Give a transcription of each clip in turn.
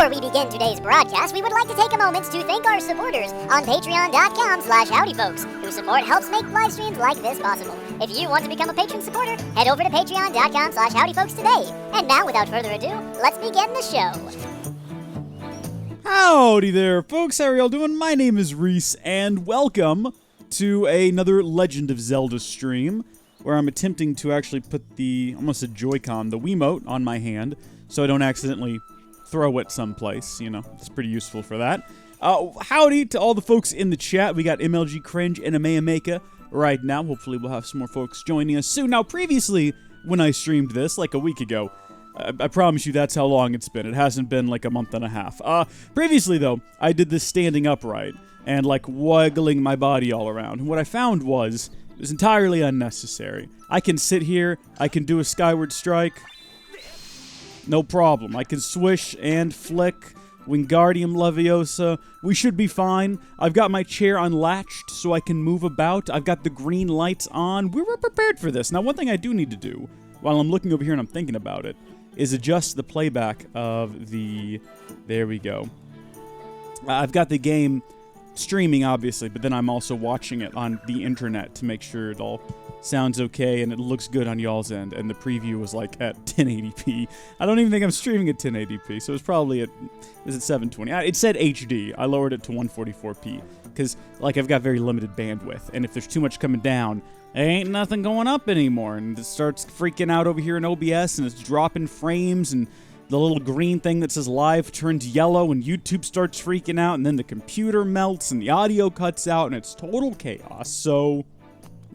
Before we begin today's broadcast, we would like to take a moment to thank our supporters on patreon.com/howdyfolks, whose support helps make live streams like this possible. If you want to become a patron supporter, head over to patreon.com/howdyfolks today. And now, without further ado, let's begin the show. Howdy there, folks. How are y'all doing? My name is Reese, and welcome to another Legend of Zelda stream, where I'm attempting to actually put the, almost a Joy-Con, the Wiimote, on my hand, so I don't accidentally throw it someplace. You know, it's pretty useful for that. Howdy to all the folks in the chat. We got MLG Cringe and Amayameka right now. Hopefully we'll have some more folks joining us soon. Now, previously, when I streamed this, like a week ago, I promise you that's how long it's been. It hasn't been like a month and a half. Previously, though, I did this standing upright and like wiggling my body all around. And what I found was it was entirely unnecessary. I can sit here. I can do a Skyward strike. No problem. I can swish and flick. Wingardium Leviosa. We should be fine. I've got my chair unlatched so I can move about. I've got the green lights on. We were prepared for this. Now, one thing I do need to do, while I'm looking over here and I'm thinking about it, is adjust the playback of the... There we go. I've got the game streaming, obviously, but then I'm also watching it on the internet to make sure it all sounds okay and it looks good on y'all's end, and the preview was like at 1080p. I don't even think I'm streaming at 1080p, so it's probably at 720. It said HD. I lowered it to 144p because like I've got very limited bandwidth, and if there's too much coming down, there ain't nothing going up anymore, and it starts freaking out over here in OBS, and it's dropping frames, and the little green thing that says live turns yellow, and YouTube starts freaking out, and then the computer melts, and the audio cuts out, and it's total chaos. So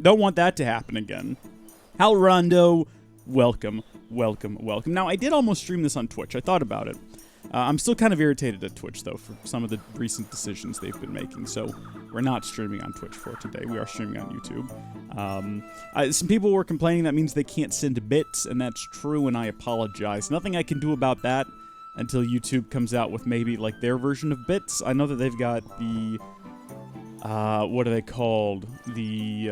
don't want that to happen again. Hal Rondo, welcome, welcome, welcome. Now, I did almost stream this on Twitch. I thought about it. I'm still kind of irritated at Twitch, though, for some of the recent decisions they've been making. So we're not streaming on Twitch for today. We are streaming on YouTube. Some people were complaining that means they can't send bits, and that's true, and I apologize. Nothing I can do about that until YouTube comes out with maybe, like, their version of bits. I know that they've got the... what are they called? The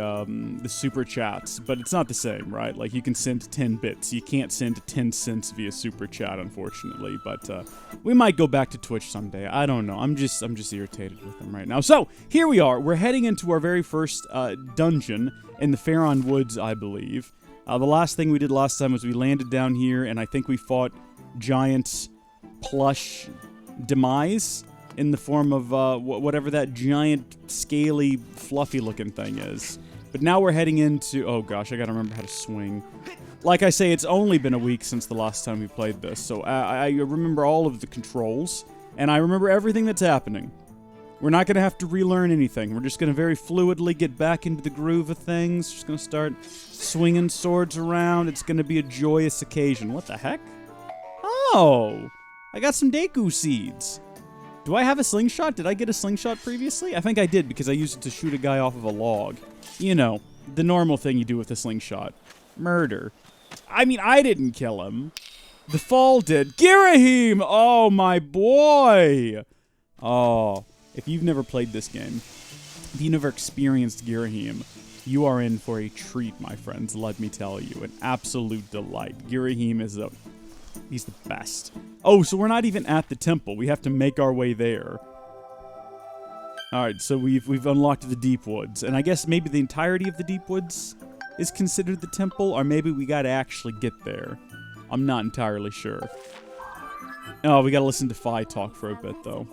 super chats, but it's not the same, right? Like, you can send 10 bits. You can't send 10 cents via super chat, unfortunately, but we might go back to Twitch someday. I don't know. I'm just irritated with them right now. So, here we are. We're heading into our very first dungeon in the Faron Woods, I believe. The last thing we did last time was we landed down here, and I think we fought giant plush demise in the form of whatever that giant, scaly, fluffy-looking thing is. But now we're heading into... Oh gosh, I gotta remember how to swing. Like I say, it's only been a week since the last time we played this, so I remember all of the controls, and I remember everything that's happening. We're not gonna have to relearn anything. We're just gonna very fluidly get back into the groove of things. Just gonna start swinging swords around. It's gonna be a joyous occasion. What the heck? Oh! I got some Deku seeds. Do I have a slingshot? Did I get a slingshot previously? I think I did, because I used it to shoot a guy off of a log. You know, the normal thing you do with a slingshot. Murder. I mean, I didn't kill him. The fall did. Girahim! Oh, my boy! Oh, if you've never played this game, if you've never experienced Girahim, you are in for a treat, my friends, let me tell you. An absolute delight. Girahim is a... He's the best. Oh, so we're not even at the temple. We have to make our way there. Alright, so we've unlocked the Deep Woods. And I guess maybe the entirety of the Deep Woods is considered the temple, or maybe we gotta actually get there. I'm not entirely sure. Oh, we gotta listen to Fi talk for a bit, though.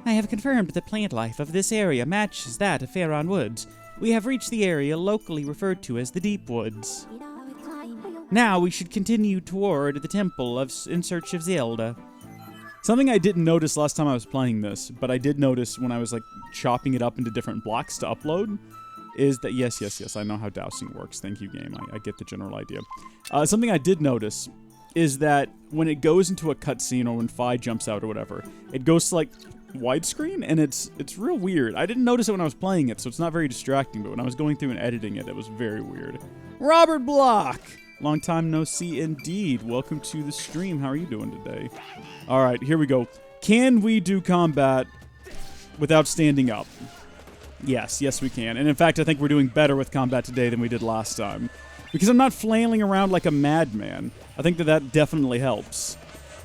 I have confirmed the plant life of this area matches that of Faron Woods. We have reached the area locally referred to as the Deep Woods. Now we should continue toward the temple in search of Zelda. Something I didn't notice last time I was playing this, but I did notice when I was like chopping it up into different blocks to upload, is that, yes, I know how dowsing works. Thank you, game. I get the general idea. Something I did notice is that when it goes into a cutscene or when Fi jumps out or whatever, it goes to like widescreen, and it's real weird. I didn't notice it when I was playing it, so it's not very distracting, but when I was going through and editing it, it was very weird. Robert Block! Long time no see indeed. Welcome to the stream. How are you doing today? Alright, here we go. Can we do combat without standing up? Yes, we can. And in fact, I think we're doing better with combat today than we did last time. Because I'm not flailing around like a madman. I think that definitely helps.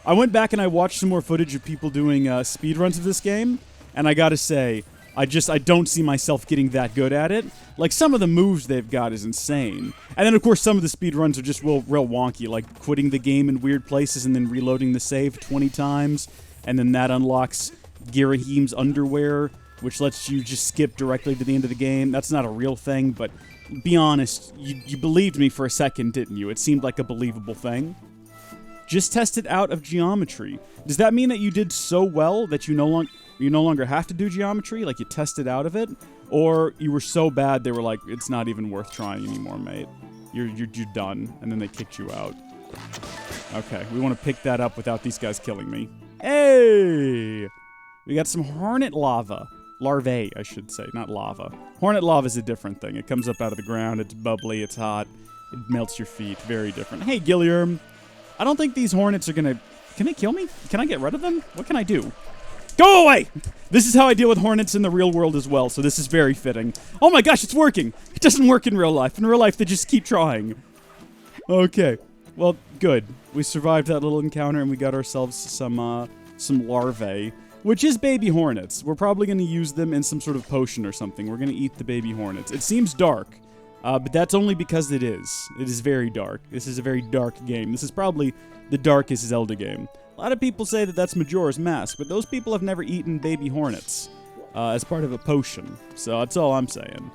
I went back and I watched some more footage of people doing speedruns of this game, and I gotta say, I don't see myself getting that good at it. Like, some of the moves they've got is insane. And then, of course, some of the speedruns are just real wonky, like quitting the game in weird places and then reloading the save 20 times, and then that unlocks Girahim's underwear, which lets you just skip directly to the end of the game. That's not a real thing, but be honest, you believed me for a second, didn't you? It seemed like a believable thing. Just tested out of geometry. Does that mean that you did so well that you no longer have to do geometry? Like, you tested out of it? Or you were so bad they were like, it's not even worth trying anymore, mate. You're done. And then they kicked you out. Okay, we want to pick that up without these guys killing me. Hey! We got some hornet lava. Larvae, I should say, not lava. Hornet lava is a different thing. It comes up out of the ground, it's bubbly, it's hot, it melts your feet. Very different. Hey, Gilliarm. I don't think these hornets are gonna... Can they kill me? Can I get rid of them? What can I do? Go away! This is how I deal with hornets in the real world as well, so this is very fitting. Oh my gosh, it's working! It doesn't work in real life. In real life, they just keep trying. Okay. Well, good. We survived that little encounter, and we got ourselves some larvae, which is baby hornets. We're probably going to use them in some sort of potion or something. We're going to eat the baby hornets. It seems dark, but that's only because it is. It is very dark. This is a very dark game. This is probably the darkest Zelda game. A lot of people say that that's Majora's Mask, but those people have never eaten baby hornets as part of a potion. So that's all I'm saying.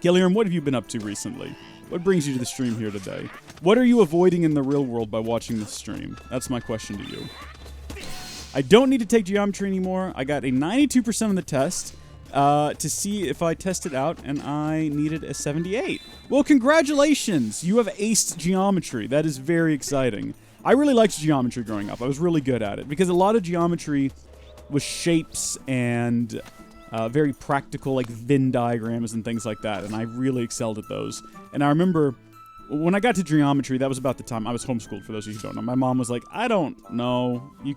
Gilliarm, what have you been up to recently? What brings you to the stream here today? What are you avoiding in the real world by watching this stream? That's my question to you. I don't need to take geometry anymore. I got a 92% on the test to see if I tested out, and I needed a 78. Well, congratulations! You have aced geometry. That is very exciting. I really liked geometry growing up. I was really good at it, because a lot of geometry was shapes and very practical, like Venn diagrams and things like that, and I really excelled at those. And I remember... when I got to geometry, that was about the time I was homeschooled, for those of you who don't know. My mom was like, I don't know. You're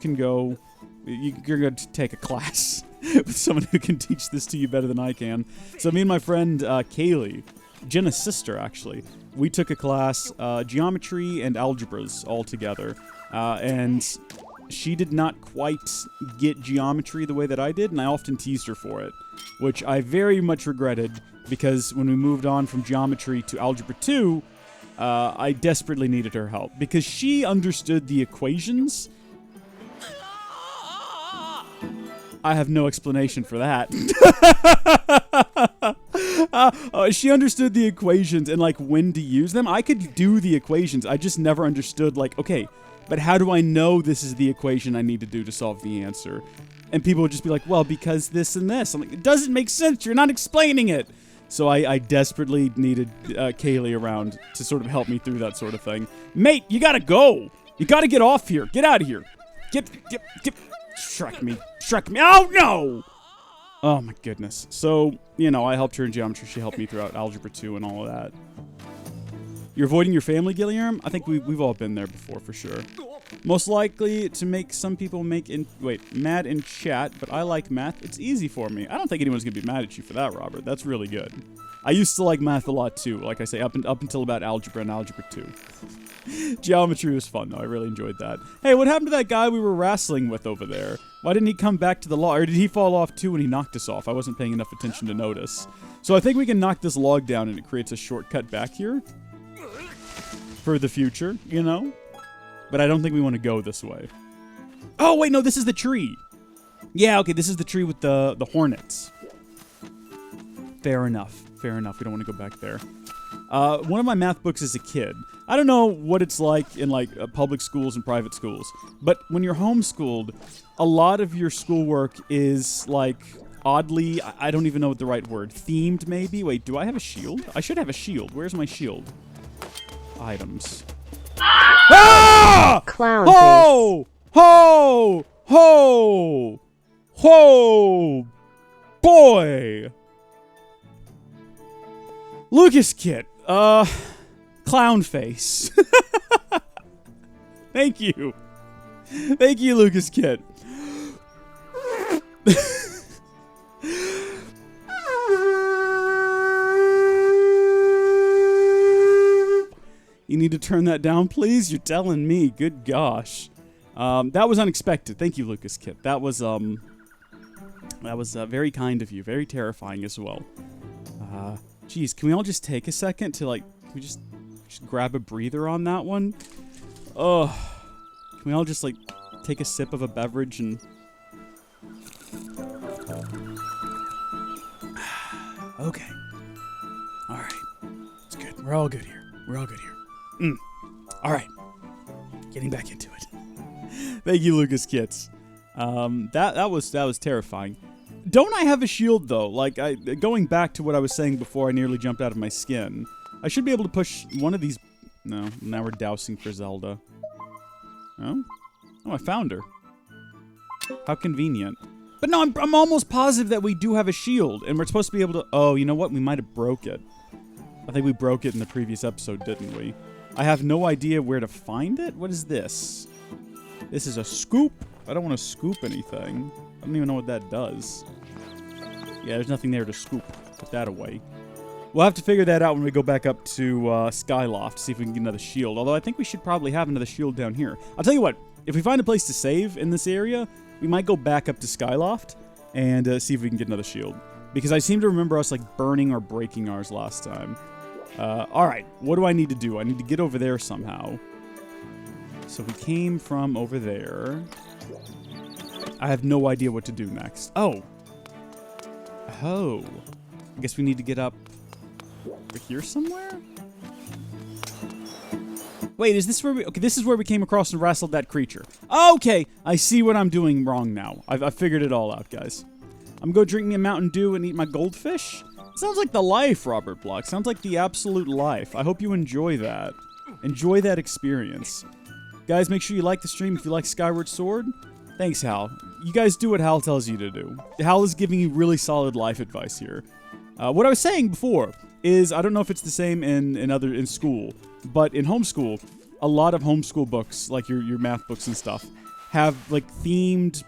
going to take a class with someone who can teach this to you better than I can. So me and my friend Kaylee, Jenna's sister, actually, we took a class, geometry and algebras all together. And she did not quite get geometry the way that I did, and I often teased her for it, which I very much regretted, because when we moved on from geometry to algebra 2, I desperately needed her help, because she understood the equations. I have no explanation for that. She understood the equations and, like, when to use them. I could do the equations. I just never understood, like, okay, but how do I know this is the equation I need to do to solve the answer? And people would just be like, well, because this and this. I'm like, it doesn't make sense. You're not explaining it. So I desperately needed Kaylee around to sort of help me through that sort of thing. Mate, you gotta go. You gotta get off here. Get out of here. Get. Shrek me. Oh, no! Oh, my goodness. So, you know, I helped her in geometry. She helped me throughout algebra 2 and all of that. You're avoiding your family, Gilliarm? I think we've all been there before, for sure. Most likely to make some people mad in chat, but I like math. It's easy for me. I don't think anyone's going to be mad at you for that, Robert. That's really good. I used to like math a lot, too. Like I say, up until about algebra and algebra 2. Geometry was fun, though. I really enjoyed that. Hey, what happened to that guy we were wrestling with over there? Why didn't he come back to the log? Or did he fall off, too, when he knocked us off? I wasn't paying enough attention to notice. So I think we can knock this log down, and it creates a shortcut back here. For the future, you know? But I don't think we want to go this way. Oh, wait, no, this is the tree. Yeah, okay, this is the tree with the hornets. Fair enough. Fair enough. We don't want to go back there. One of my math books as a kid. I don't know what it's like in, like, public schools and private schools. But when you're homeschooled, a lot of your schoolwork is, like, oddly, I don't even know what the right word, themed, maybe? Wait, do I have a shield? I should have a shield. Where's my shield? Items. Ah! Clown Ho! Ho! Ho! Ho! Boy! Lucas Kit. Clown face. Thank you. Thank you, Lucas Kit. You need to turn that down, please? You're telling me. Good gosh. That was unexpected. Thank you, Lucas Kit. That was very kind of you. Very terrifying as well. Geez, can we all just take a second to, like, can we just grab a breather on that one? Oh, can we all just, like, take a sip of a beverage and... Okay. All right. It's good. We're all good here. We're all good here. All right. Getting back into it. Thank you, Lucas Kits. That was terrifying. Don't I have a shield, though? Like, going back to what I was saying before I nearly jumped out of my skin, I should be able to push one of these... No, now we're dousing for Zelda. Oh? Oh, I found her. How convenient. But no, I'm almost positive that we do have a shield, and we're supposed to be able to... Oh, you know what? We might have broke it. I think we broke it in the previous episode, didn't we? I have no idea where to find it. What is this? This is a scoop. I don't want to scoop anything. I don't even know what that does. Yeah, there's nothing there to scoop. Put that away. We'll have to figure that out when we go back up to Skyloft, see if we can get another shield. Although I think we should probably have another shield down here. I'll tell you what. If we find a place to save in this area, we might go back up to Skyloft and see if we can get another shield. Because I seem to remember us, like, burning or breaking ours last time. Alright, what do I need to do? I need to get over there somehow. So we came from over there. I have no idea what to do next. Oh. Oh. I guess we need to get up over here somewhere? Wait, is this where we... Okay, this is where we came across and wrestled that creature. Okay, I see what I'm doing wrong now. I've figured it all out, guys. I'm going to drink me a Mountain Dew and eat my goldfish. Sounds like the life, Robert Block. Sounds like the absolute life. I hope you enjoy that. Enjoy that experience. Guys, make sure you like the stream if you like Skyward Sword. Thanks, Hal. You guys do what Hal tells you to do. Hal is giving you really solid life advice here. What I was saying before is, I don't know if it's the same in school, but in homeschool, a lot of homeschool books, like your math books and stuff, have, like, themes,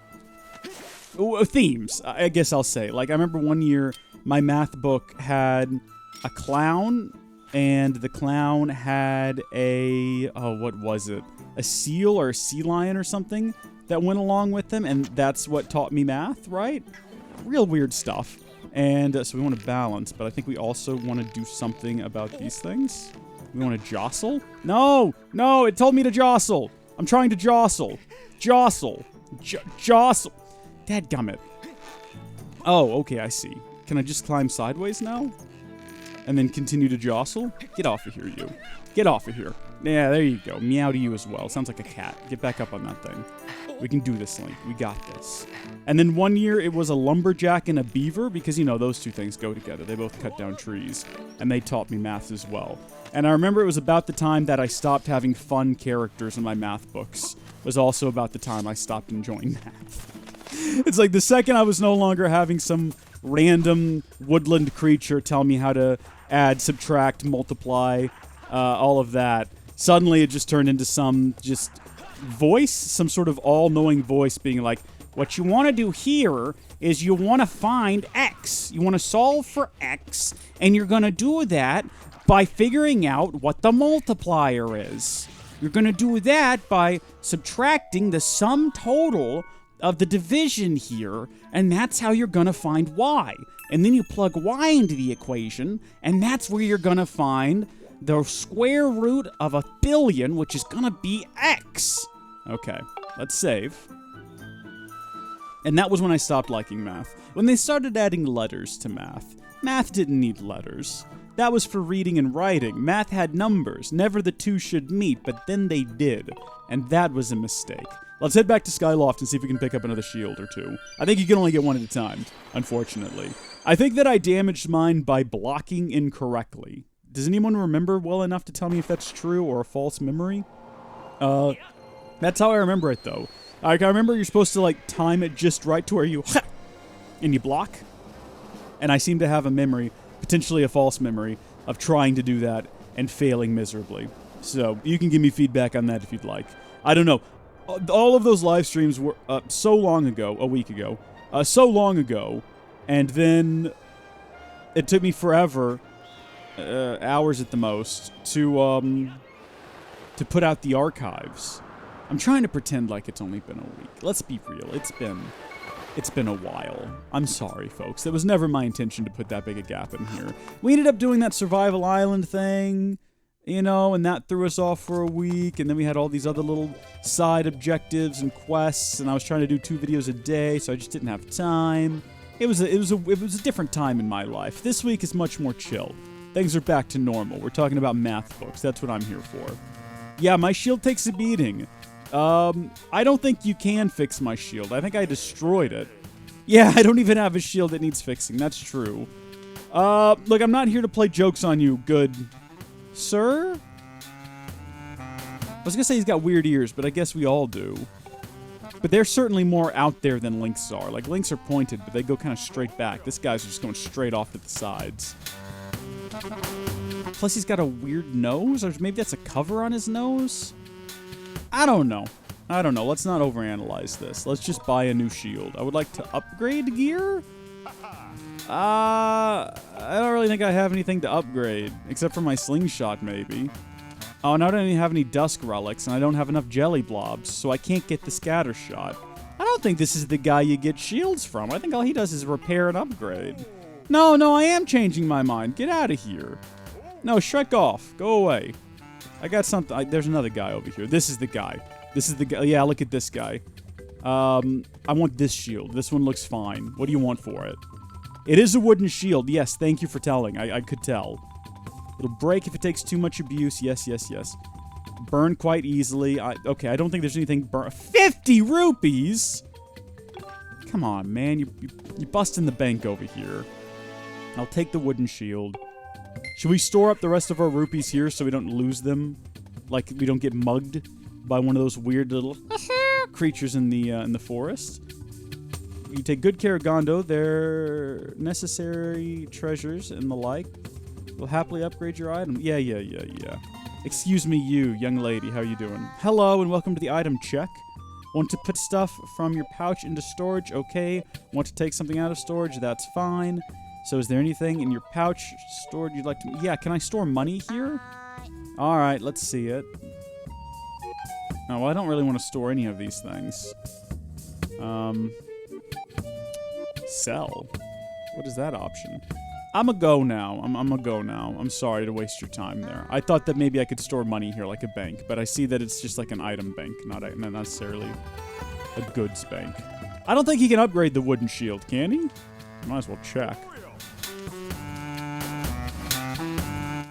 I guess I'll say. Like, I remember one year, my math book had a clown, and the clown had what was it? A seal or a sea lion or something that went along with them, and that's what taught me math, right? Real weird stuff. And so we want to balance, but I think we also want to do something about these things. We want to jostle? No! No, it told me to jostle! I'm trying to jostle. Jostle. Jostle. Dadgummit. Oh, okay, I see. Can I just climb sideways now? And then continue to jostle? Get off of here, you. Get off of here. Yeah, there you go. Meow to you as well. Sounds like a cat. Get back up on that thing. We can do this, Link. We got this. And then one year it was a lumberjack and a beaver, because, you know, those two things go together. They both cut down trees. And they taught me math as well. And I remember it was about the time that I stopped having fun characters in my math books. It was also about the time I stopped enjoying math. It's like the second I was no longer having some random woodland creature tell me how to add, subtract, multiply, all of that, suddenly it just turned into some just voice, some sort of all-knowing voice being like, what you want to do here is you want to find X. You want to solve for X, and you're going to do that by figuring out what the multiplier is. You're going to do that by subtracting the sum total of the division here, and that's how you're going to find Y. And then you plug Y into the equation, and that's where you're going to find the square root of 1,000,000,000, which is going to be X. Okay, let's save. And that was when I stopped liking math. When they started adding letters to math. Math didn't need letters. That was for reading and writing. Math had numbers. Never the two should meet, but then they did. And that was a mistake. Let's head back to Skyloft and see if we can pick up another shield or two. I think you can only get one at a time, unfortunately. I think that I damaged mine by blocking incorrectly. Does anyone remember well enough to tell me if that's true or a false memory? That's how I remember it, though. Like, I remember you're supposed to, like, time it just right to where you and you block. And I seem to have a memory, potentially a false memory, of trying to do that and failing miserably. So, you can give me feedback on that if you'd like. I don't know. All of those live streams were so long ago, a week ago, and then it took me forever, hours at the most, to put out the archives. I'm trying to pretend like it's only been a week. Let's be real. It's been a while. I'm sorry, folks. It was never my intention to put that big a gap in here. We ended up doing that survival island thing, you know, and that threw us off for a week, and then we had all these other little side objectives and quests, and I was trying to do 2 videos a day, so I just didn't have time. It was a different time in my life. This week is much more chill. Things are back to normal. We're talking about math, folks. That's what I'm here for. Yeah, my shield takes a beating. I don't think you can fix my shield. I think I destroyed it. Yeah, I don't even have a shield that needs fixing. That's true. Look, I'm not here to play jokes on you, good sir. I was gonna say he's got weird ears, but I guess we all do. But they're certainly more out there than Link's are. Like, Link's are pointed, but they go kind of straight back. This guy's just going straight off to the sides. Plus, he's got a weird nose, or maybe that's a cover on his nose? I don't know. Let's not overanalyze this. Let's just buy a new shield. I would like to upgrade gear? I don't really think I have anything to upgrade, except for my slingshot, maybe. Oh, and I don't even have any dusk relics, and I don't have enough jelly blobs, so I can't get the scatter shot. I don't think this is the guy you get shields from. I think all he does is repair and upgrade. No, I am changing my mind. Get out of here. No, Shrek off. Go away. I got something. There's another guy over here. This is the guy. Yeah, look at this guy. I want this shield. This one looks fine. What do you want for it? It is a wooden shield. Yes, thank you for telling. I could tell. It'll break if it takes too much abuse. Yes. Burn quite easily. Okay, I don't think there's anything 50 rupees? Come on, man. You're busting the bank over here. I'll take the wooden shield. Should we store up the rest of our rupees here so we don't lose them? Like we don't get mugged by one of those weird little creatures in the forest? You take good care of Gondo. They're necessary treasures and the like. We'll happily upgrade your item. Yeah. Excuse me, you, young lady. How you doing? Hello, and welcome to the item check. Want to put stuff from your pouch into storage? Okay. Want to take something out of storage? That's fine. So is there anything in your pouch stored you'd like to... Yeah, can I store money here? Alright, let's see it. Oh, well, I don't really want to store any of these things. Sell. What is that option? I'm a go now. I'm a go now. I'm sorry to waste your time there. I thought that maybe I could store money here like a bank, but I see that it's just like an item bank, not necessarily a goods bank. I don't think he can upgrade the wooden shield, can he? Might as well check.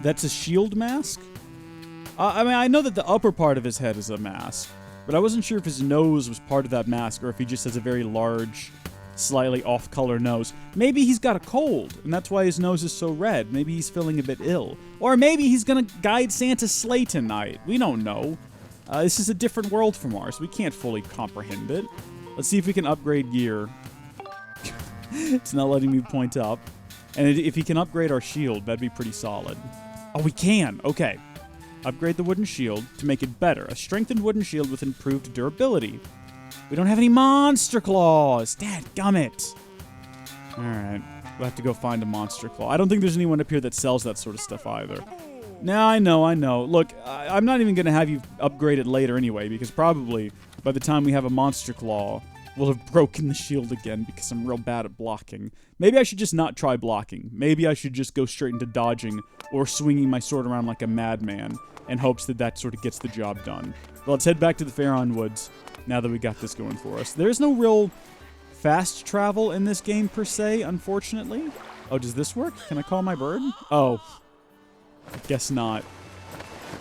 That's a shield mask? I mean, I know that the upper part of his head is a mask, but I wasn't sure if his nose was part of that mask or if he just has a very large, slightly off-color nose. Maybe he's got a cold, and that's why his nose is so red. Maybe he's feeling a bit ill. Or maybe he's gonna guide Santa's sleigh tonight. We don't know. This is a different world from ours. We can't fully comprehend it. Let's see if we can upgrade gear. It's not letting me point up. And if he can upgrade our shield, that'd be pretty solid. Oh, we can. Okay. Upgrade the wooden shield to make it better. A strengthened wooden shield with improved durability. We don't have any monster claws. Dadgummit. Alright. We'll have to go find a monster claw. I don't think there's anyone up here that sells that sort of stuff either. No, I know. Look, I'm not even going to have you upgrade it later anyway, because probably by the time we have a monster claw, we'll have broken the shield again because I'm real bad at blocking. Maybe I should just not try blocking. Maybe I should just go straight into dodging or swinging my sword around like a madman in hopes that that sort of gets the job done. But let's head back to the Faron Woods now that we got this going for us. There's no real fast travel in this game per se, unfortunately. Oh, does this work? Can I call my bird? Oh. I guess not.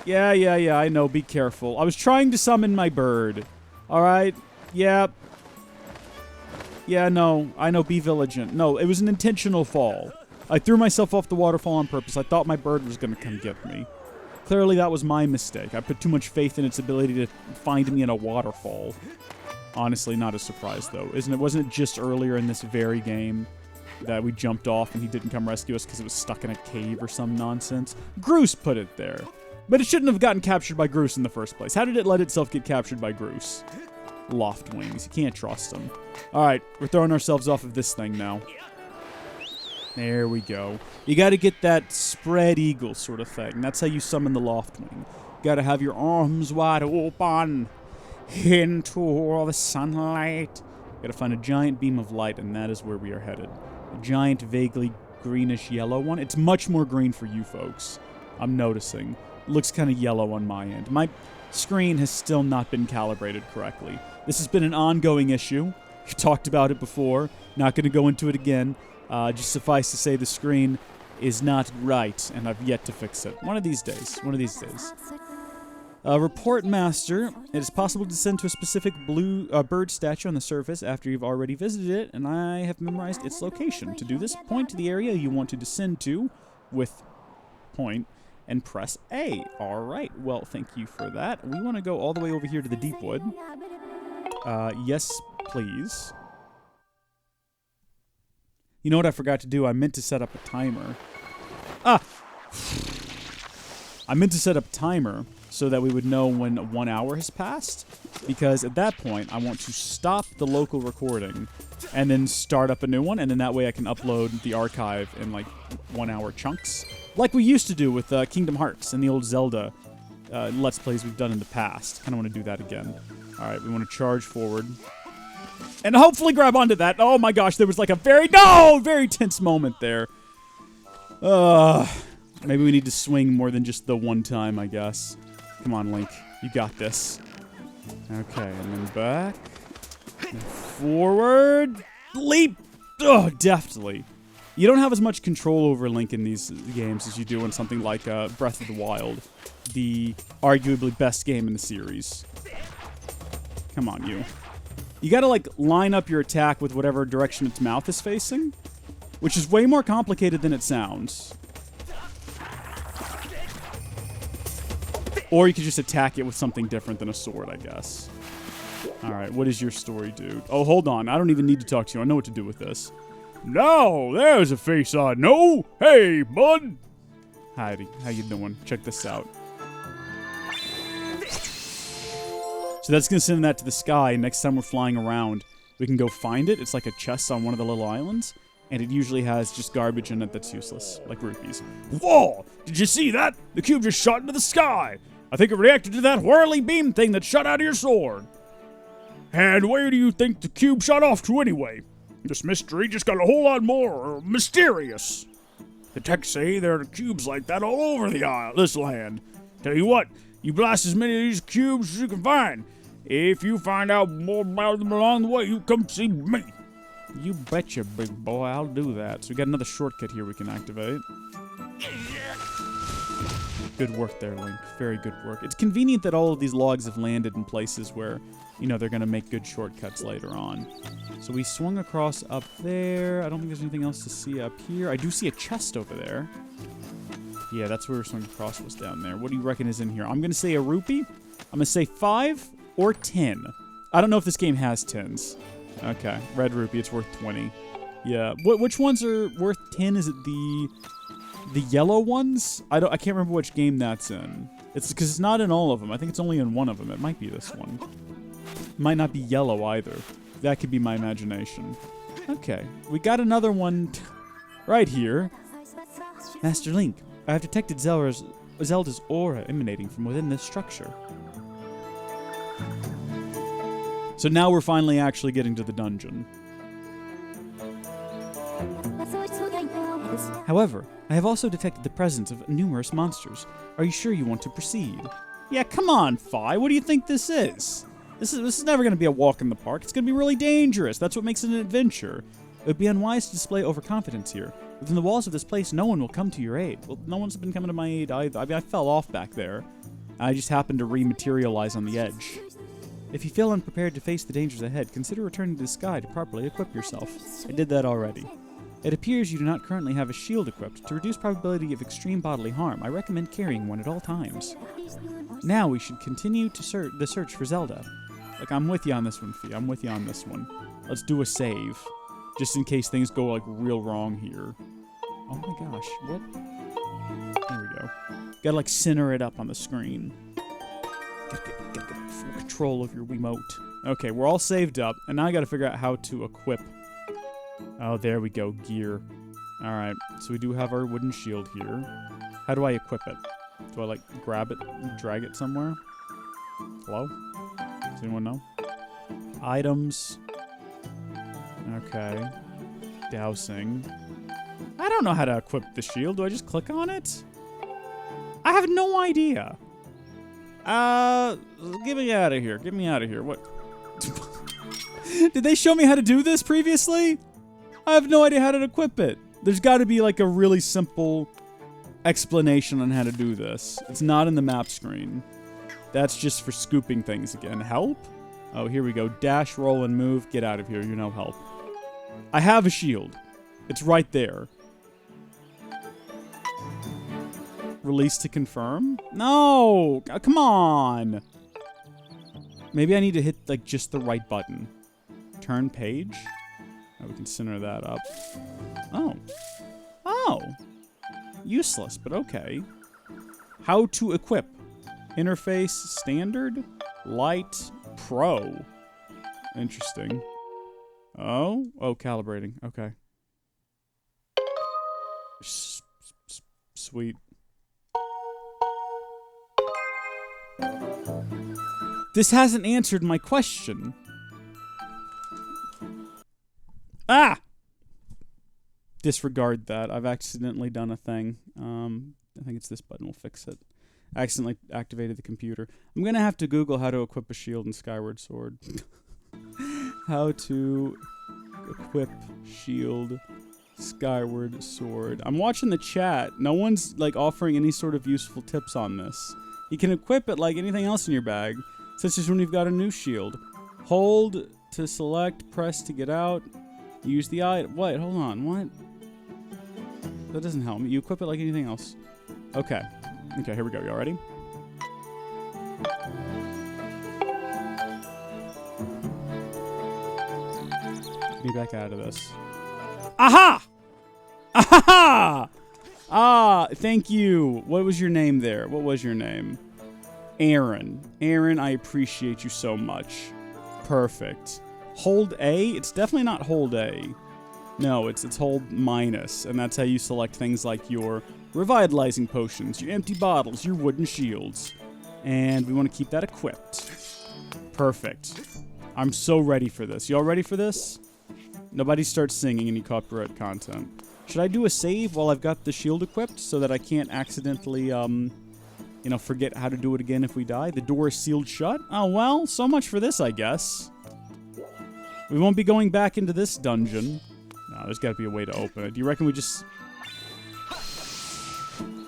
Yeah, I know. Be careful. I was trying to summon my bird. Alright. Yeah. Yeah, no. I know. Be vigilant. No, it was an intentional fall. I threw myself off the waterfall on purpose. I thought my bird was going to come get me. Clearly, that was my mistake. I put too much faith in its ability to find me in a waterfall. Honestly, not a surprise, though. Wasn't it just earlier in this very game that we jumped off and he didn't come rescue us because it was stuck in a cave or some nonsense? Groose put it there. But it shouldn't have gotten captured by Groose in the first place. How did it let itself get captured by Groose? Loft wings. You can't trust them. Alright, we're throwing ourselves off of this thing now. There we go. You gotta get that spread eagle sort of thing. That's how you summon the loft wing. You gotta have your arms wide open. into the sunlight. Gotta find a giant beam of light, and that is where we are headed. A giant, vaguely greenish yellow one. It's much more green for you folks. I'm noticing. It looks kind of yellow on my end. My screen has still not been calibrated correctly. This has been an ongoing issue. We talked about it before. Not going to go into it again. Just suffice to say the screen is not right, and I've yet to fix it. One of these days. One of these days. Report Master. It is possible to descend to a specific blue bird statue on the surface after you've already visited it, and I have memorized its location. To do this, point to the area you want to descend to with point and press A. Alright, well, thank you for that. We want to go all the way over here to the deep wood. Yes, please. You know what I forgot to do? I meant to set up a timer. I meant to set up a timer so that we would know when 1 hour has passed, because at that point I want to stop the local recording and then start up a new one, and then that way I can upload the archive in like 1 hour chunks, like we used to do with Kingdom Hearts and the old Zelda Let's Plays we've done in the past. Kind of want to do that again. Alright, we want to charge forward and hopefully grab onto that. Oh my gosh, there was like a very tense moment there. Maybe we need to swing more than just the one time, I guess. Come on, Link. You got this. Okay, and then back. And forward. Leap! Oh, deftly. You don't have as much control over Link in these games as you do in something like Breath of the Wild. The arguably best game in the series. Come on, you. You gotta, like, line up your attack with whatever direction its mouth is facing, which is way more complicated than it sounds. Or you could just attack it with something different than a sword, I guess. Alright, what is your story, dude? Oh, hold on. I don't even need to talk to you. I know what to do with this. Now, there's a face I know. Hey, bud. Howdy. How you doing? Check this out. So that's going to send that to the sky. Next time we're flying around, we can go find it. It's like a chest on one of the little islands. And it usually has just garbage in it that's useless, like rupees. Whoa! Did you see that? The cube just shot into the sky. I think it reacted to that whirly beam thing that shot out of your sword. And where do you think the cube shot off to anyway? This mystery just got a whole lot more mysterious. The techs say there are cubes like that all over this land. Tell you what, you blast as many of these cubes as you can find. If you find out more about them along the way, you come see me. You betcha, big boy, I'll do that. So we got another shortcut here we can activate. Good work there, Link. Very good work. It's convenient that all of these logs have landed in places where, you know, they're going to make good shortcuts later on. So we swung across up there. I don't think there's anything else to see up here. I do see a chest over there. Yeah, that's where we swung across, was down there. What do you reckon is in here? I'm going to say a rupee. I'm going to say 5 or 10. I don't know if this game has 10s. Okay, red rupee, it's worth 20. Yeah, which ones are worth 10? Is it the yellow ones? I can't remember which game that's in. It's because it's not in all of them. I think it's only in one of them. It might be this one. It might not be yellow either. That could be my imagination. Okay, we got another one right here. Master Link, I have detected Zelda's aura emanating from within this structure. So now we're finally actually getting to the dungeon. However, I have also detected the presence of numerous monsters. Are you sure you want to proceed? Yeah, come on, Fi. What do you think this is? This is never going to be a walk in the park. It's going to be really dangerous. That's what makes it an adventure. It would be unwise to display overconfidence here. Within the walls of this place, no one will come to your aid. Well, no one's been coming to my aid either. I mean, I fell off back there. I just happened to rematerialize on the edge. If you feel unprepared to face the dangers ahead, consider returning to the sky to properly equip yourself. I did that already. It appears you do not currently have a shield equipped. To reduce probability of extreme bodily harm, I recommend carrying one at all times. Now we should continue to the search for Zelda. Like, I'm with you on this one, Fee. I'm with you on this one. Let's do a save. Just in case things go, like, real wrong here. Oh my gosh, what? There we go. Gotta, like, center it up on the screen. Gotta get full control of your Wiimote. Okay, we're all saved up, and now I gotta figure out how to equip. Oh, there we go, gear. Alright, so we do have our wooden shield here. How do I equip it? Do I, like, grab it and drag it somewhere? Hello? Does anyone know? Items. Okay. Dousing. I don't know how to equip the shield. Do I just click on it? I have no idea. Get me out of here. Get me out of here. What? Did they show me how to do this previously? I have no idea how to equip it. There's got to be like a really simple explanation on how to do this. It's not in the map screen. That's just for scooping things again. Help? Oh, here we go. Dash, roll, and move. Get out of here. You're no help. I have a shield. It's right there. Release to confirm? No! Come on! Maybe I need to hit, like, just the right button. Turn page? Oh, we can center that up. Oh. Oh! Useless, but okay. How to equip. Interface, standard, light, pro. Interesting. Oh? Oh, calibrating. Okay. Sweet. This hasn't answered my question. Ah! Disregard that. I've accidentally done a thing. I think it's this button will fix it. Accidentally activated the computer. I'm gonna have to Google how to equip a shield in Skyward Sword. How to equip shield Skyward Sword. I'm watching the chat. No one's like offering any sort of useful tips on this. You can equip it like anything else in your bag, such as when you've got a new shield. Hold to select, press to get out. Use the item. What? Hold on. What? That doesn't help me. You equip it like anything else. Okay. Okay, here we go. Y'all ready? Get me back out of this. Aha! Aha! Ah, thank you. What was your name there? What was your name? Aaron. Aaron, I appreciate you so much. Perfect. Hold A? It's definitely not hold A. No, it's hold minus, and that's how you select things like your revitalizing potions, your empty bottles, your wooden shields. And we want to keep that equipped. Perfect. I'm so ready for this. Y'all ready for this? Nobody starts singing any copyright content. Should I do a save while I've got the shield equipped so that I can't accidentally, forget how to do it again if we die? The door is sealed shut? Oh, well, so much for this, I guess. We won't be going back into this dungeon. No, there's got to be a way to open it. Do you reckon we just...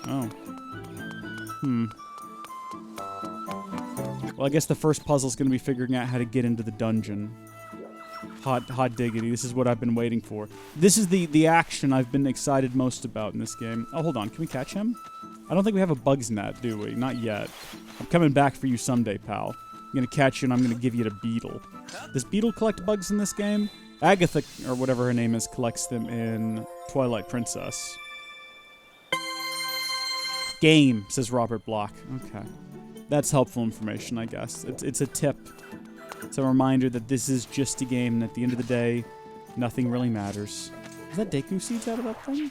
Oh. Well, I guess the first puzzle's going to be figuring out how to get into the dungeon. Hot diggity. This is what I've been waiting for. This is the action I've been excited most about in this game. Oh, hold on. Can we catch him? I don't think we have a bugs net, do we? Not yet. I'm coming back for you someday, pal. I'm going to catch you and I'm going to give you the beetle. Does beetle collect bugs in this game? Agatha, or whatever her name is, collects them in Twilight Princess. Game, says Robert Block. Okay. That's helpful information, I guess. It's a tip. It's a reminder that this is just a game, and at the end of the day, nothing really matters. Is that Deku seeds out of that thing?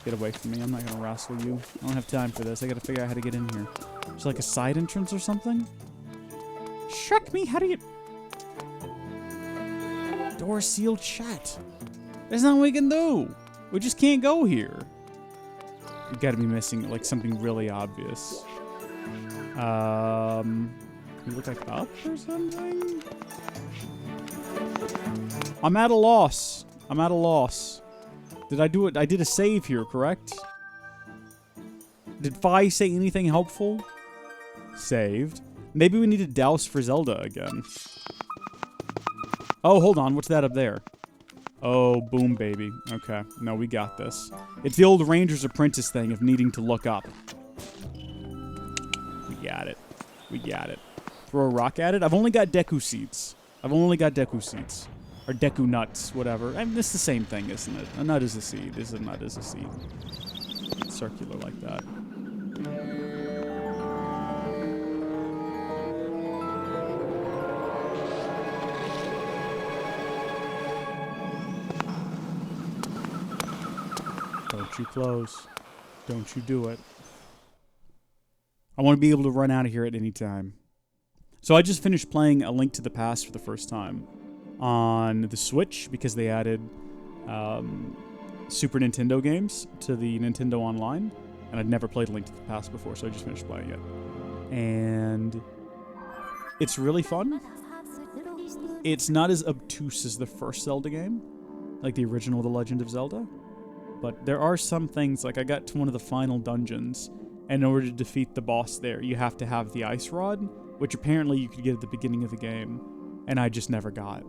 Get away from me. I'm not going to wrestle you. I don't have time for this. I got to figure out how to get in here. There's like a side entrance or something? Shrek me? How do you... Door sealed shut. There's nothing we can do. We just can't go here. We've got to be missing like something really obvious. We look like up or something? I'm at a loss. I'm at a loss. Did I do it? I did a save here, correct? Did Fi say anything helpful? Saved. Maybe we need to douse for Zelda again. Oh, hold on. What's that up there? Oh, boom, baby. Okay. No, we got this. It's the old Ranger's Apprentice thing of needing to look up. We got it. We got it. Throw a rock at it? I've only got Deku seeds. I've only got Deku seeds. Or Deku nuts, whatever. I mean, it's the same thing, isn't it? A nut is a seed. A nut is a seed. It's circular like that. Don't you close. Don't you do it. I want to be able to run out of here at any time. So I just finished playing A Link to the Past for the first time on the Switch because they added Super Nintendo games to the Nintendo Online, and I'd never played A Link to the Past before, so I just finished playing it. And it's really fun. It's not as obtuse as the first Zelda game, like the original The Legend of Zelda, but there are some things, like I got to one of the final dungeons, and in order to defeat the boss there, you have to have the ice rod, which apparently you could get at the beginning of the game, and I just never got.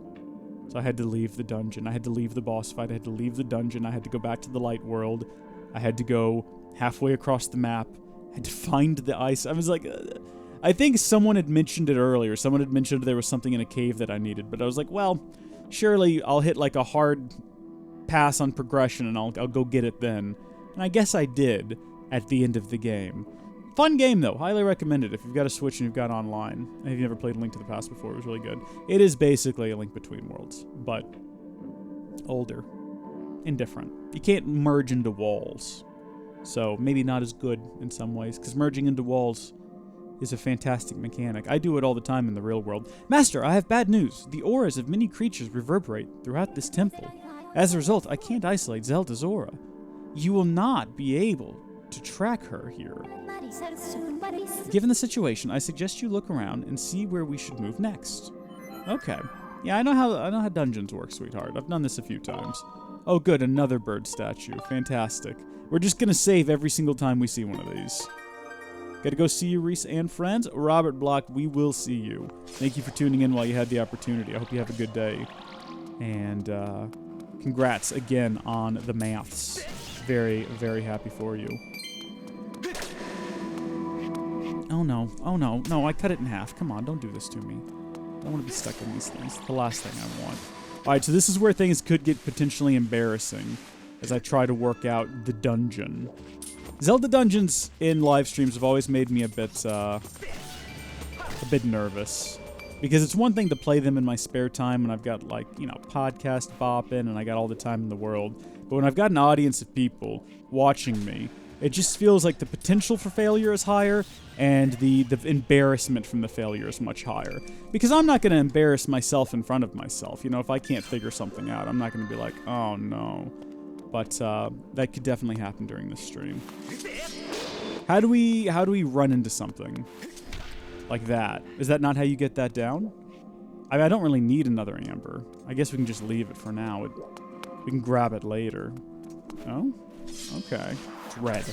So I had to leave the dungeon. I had to leave the boss fight. I had to leave the dungeon. I had to go back to the light world. I had to go halfway across the map. I had to find the ice. I was like, I think someone had mentioned it earlier. Someone had mentioned there was something in a cave that I needed, but I was like, well, surely I'll hit like a hard pass on progression and I'll go get it then. And I guess I did at the end of the game. Fun game, though. Highly recommend it if you've got a Switch and you've got online. And if you've never played A Link to the Past before, it was really good. It is basically A Link Between Worlds, but older and different. You can't merge into walls, so maybe not as good in some ways, because merging into walls is a fantastic mechanic. I do it all the time in the real world. Master, I have bad news. The auras of many creatures reverberate throughout this temple. As a result, I can't isolate Zelda's aura. You will not be able to track her here. Given the situation, I suggest you look around and see where we should move next. Okay. Yeah, I know how dungeons work, sweetheart. I've done this a few times. Oh, good, another bird statue. Fantastic. We're just gonna save every single time we see one of these. Gotta go see you, Reese and friends. Robert Block, we will see you. Thank you for tuning in while you had the opportunity. I hope you have a good day. And congrats again on the maths. Very, very happy for you. Oh no, oh no, no, I cut it in half. Come on, don't do this to me. I don't want to be stuck in these things. It's the last thing I want. Alright, so this is where things could get potentially embarrassing as I try to work out the dungeon. Zelda dungeons in live streams have always made me a bit nervous. Because it's one thing to play them in my spare time when I've got, like, you know, podcast bopping and I got all the time in the world. But when I've got an audience of people watching me, it just feels like the potential for failure is higher and the embarrassment from the failure is much higher. Because I'm not going to embarrass myself in front of myself. You know, if I can't figure something out, I'm not going to be like, oh no. But that could definitely happen during this stream. How do we run into something like that? Is that not how you get that down? I don't really need another amber. I guess we can just leave it for now. We can grab it later. Oh? Okay. It's red.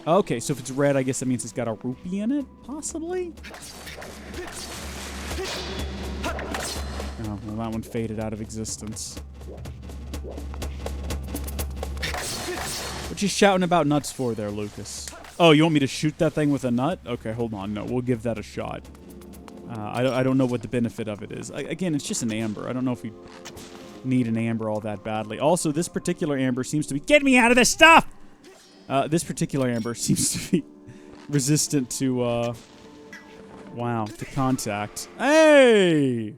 Okay, so if it's red, I guess that means it's got a rupee in it? Possibly? Oh, well, that one faded out of existence. What you shouting about nuts for there, Lucas? Oh, you want me to shoot that thing with a nut? Okay, hold on. No, we'll give that a shot. I don't know what the benefit of it is. Again, it's just an amber. I don't know if we need an amber all that badly. Also, this particular amber seems to be... Get me out of this stuff! This particular amber seems to be resistant to, wow, to contact. Hey!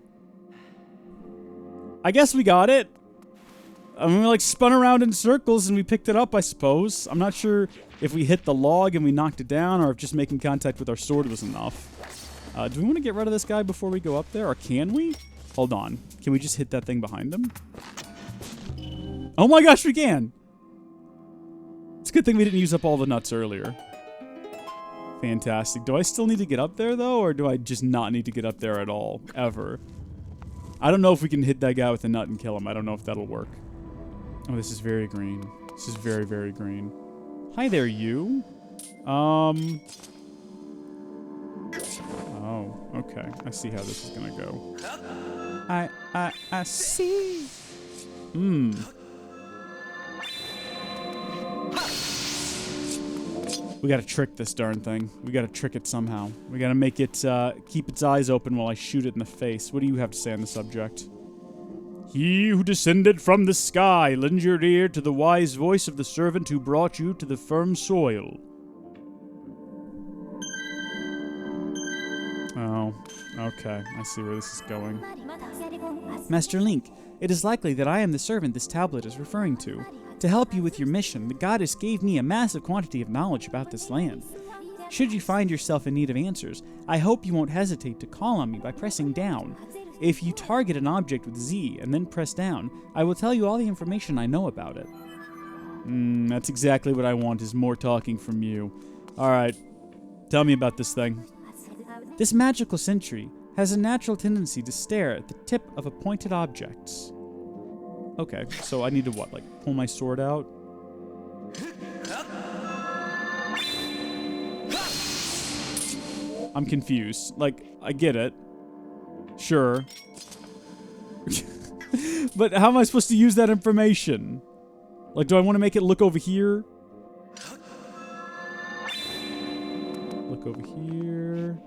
I guess we got it. I mean, we, like, spun around in circles and we picked it up, I suppose. I'm not sure if we hit the log and we knocked it down or if just making contact with our sword was enough. Do we want to get rid of this guy before we go up there, or can we? Hold on. Can we just hit that thing behind him? Oh my gosh, we can! It's a good thing we didn't use up all the nuts earlier. Fantastic. Do I still need to get up there, though, or do I just not need to get up there at all? Ever. I don't know if we can hit that guy with a nut and kill him. I don't know if that'll work. Oh, this is very green. This is very, very green. Hi there, you. Oh, okay. I see how this is gonna go. I see. We gotta trick this darn thing. We gotta trick it somehow. We gotta make it, keep its eyes open while I shoot it in the face. What do you have to say on the subject? He who descended from the sky, lend your ear to the wise voice of the servant who brought you to the firm soil. Oh, okay. I see where this is going. Master Link, it is likely that I am the servant this tablet is referring to. To help you with your mission, the goddess gave me a massive quantity of knowledge about this land. Should you find yourself in need of answers, I hope you won't hesitate to call on me by pressing down. If you target an object with Z and then press down, I will tell you all the information I know about it. That's exactly what I want, is more talking from you. Alright, tell me about this thing. This magical sentry has a natural tendency to stare at the tip of appointed objects. Okay, so I need to what, like pull my sword out? I'm confused. Like, I get it. Sure. But how am I supposed to use that information? Like, do I want to make it look over here? Look over here.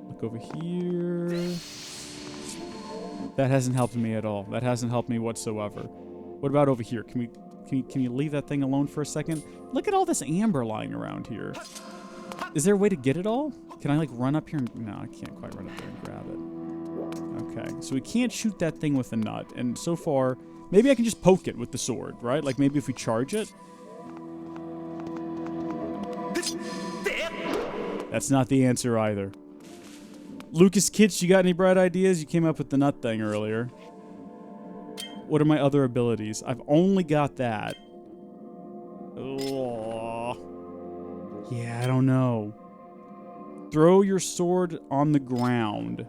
Look over here. That hasn't helped me at all. That hasn't helped me whatsoever. What about over here? Can you leave that thing alone for a second? Look at all this amber lying around here. Is there a way to get it all? Can I, like, run up here? No, I can't quite run up there and grab it. Okay, so we can't shoot that thing with a nut. And so far, maybe I can just poke it with the sword, right? Like, maybe if we charge it. That's not the answer either. Lucas Kitsch, you got any bright ideas? You came up with the nut thing earlier. What are my other abilities? I've only got that. Ugh. Yeah, I don't know. Throw your sword on the ground.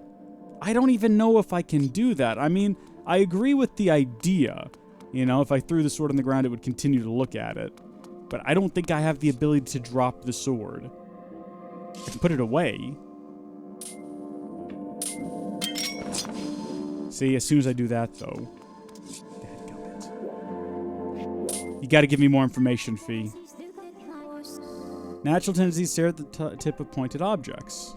I don't even know if I can do that. I mean, I agree with the idea. You know, if I threw the sword on the ground, it would continue to look at it. But I don't think I have the ability to drop the sword. I can put it away. See, as soon as I do that, though. Dadgummit. You gotta give me more information, Fee. Natural tendencies stare at the tip of pointed objects.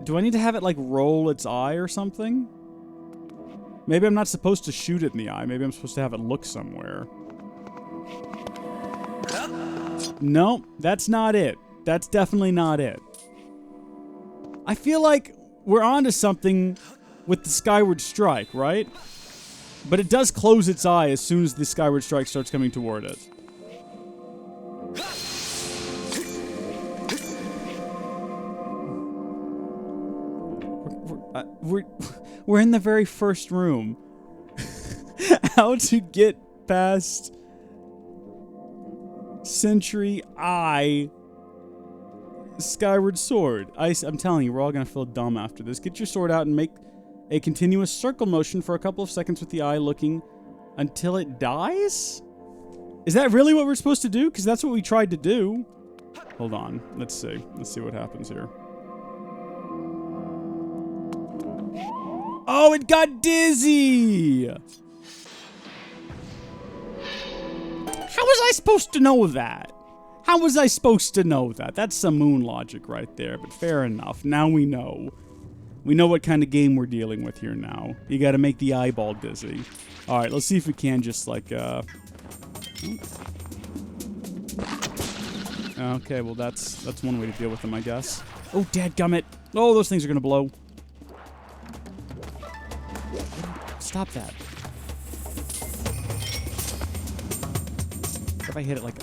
Do I need to have it, like, roll its eye or something? Maybe I'm not supposed to shoot it in the eye. Maybe I'm supposed to have it look somewhere. No, that's not it. That's definitely not it. I feel like we're onto something with the Skyward Strike, right? But it does close its eye as soon as the Skyward Strike starts coming toward it. We're in the very first room. How to get past Sentry Eye Skyward Sword. I'm telling you, we're all gonna feel dumb after this. Get your sword out and make a continuous circle motion for a couple of seconds with the eye looking until it dies? Is that really what we're supposed to do? Because that's what we tried to do. Hold on. Let's see. Let's see what happens here. Oh, it got dizzy! How was I supposed to know that? How was I supposed to know that? That's some moon logic right there, but fair enough. Now we know. We know what kind of game we're dealing with here now. You gotta make the eyeball dizzy. Alright, let's see if we can just, like, Okay, well, that's one way to deal with them, I guess. Oh, dadgummit! Oh, those things are gonna blow. Stop that. What if I hit it, like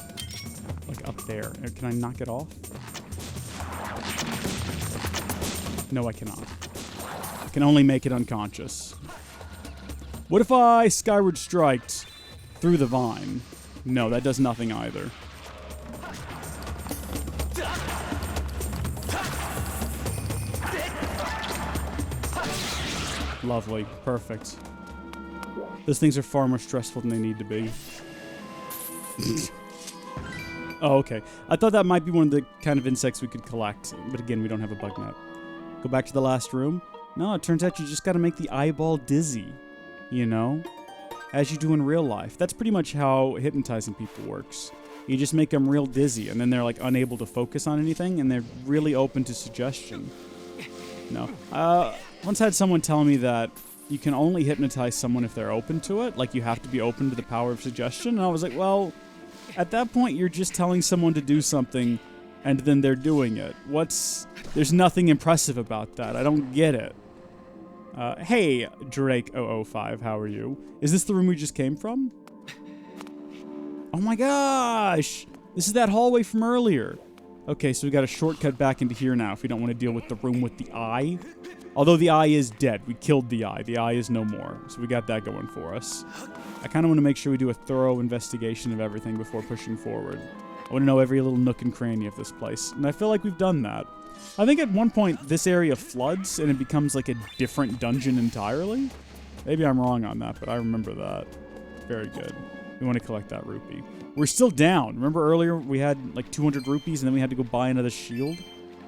up there? Can I knock it off? No, I cannot. I can only make it unconscious. What if I Skyward Striked through the vine? No, that does nothing either. Lovely. Perfect. Those things are far more stressful than they need to be. Oh, okay. I thought that might be one of the kind of insects we could collect. But again, we don't have a bug net. Go back to the last room. No, it turns out you just gotta make the eyeball dizzy. You know? As you do in real life. That's pretty much how hypnotizing people works. You just make them real dizzy, and then they're, like, unable to focus on anything, and they're really open to suggestion. No. Once had someone tell me that you can only hypnotize someone if they're open to it. Like, you have to be open to the power of suggestion. And I was like, well, at that point, you're just telling someone to do something, and then they're doing it. There's nothing impressive about that. I don't get it. Hey, Drake005, how are you? Is this the room we just came from? Oh my gosh! This is that hallway from earlier. Okay, so we got a shortcut back into here now if we don't want to deal with the room with the eye. Although the eye is dead. We killed the eye. The eye is no more. So we got that going for us. I kind of want to make sure we do a thorough investigation of everything before pushing forward. I want to know every little nook and cranny of this place. And I feel like we've done that. I think at one point this area floods and it becomes like a different dungeon entirely. Maybe I'm wrong on that, but I remember that. Very good. We want to collect that rupee. We're still down. Remember earlier we had like 200 rupees and then we had to go buy another shield?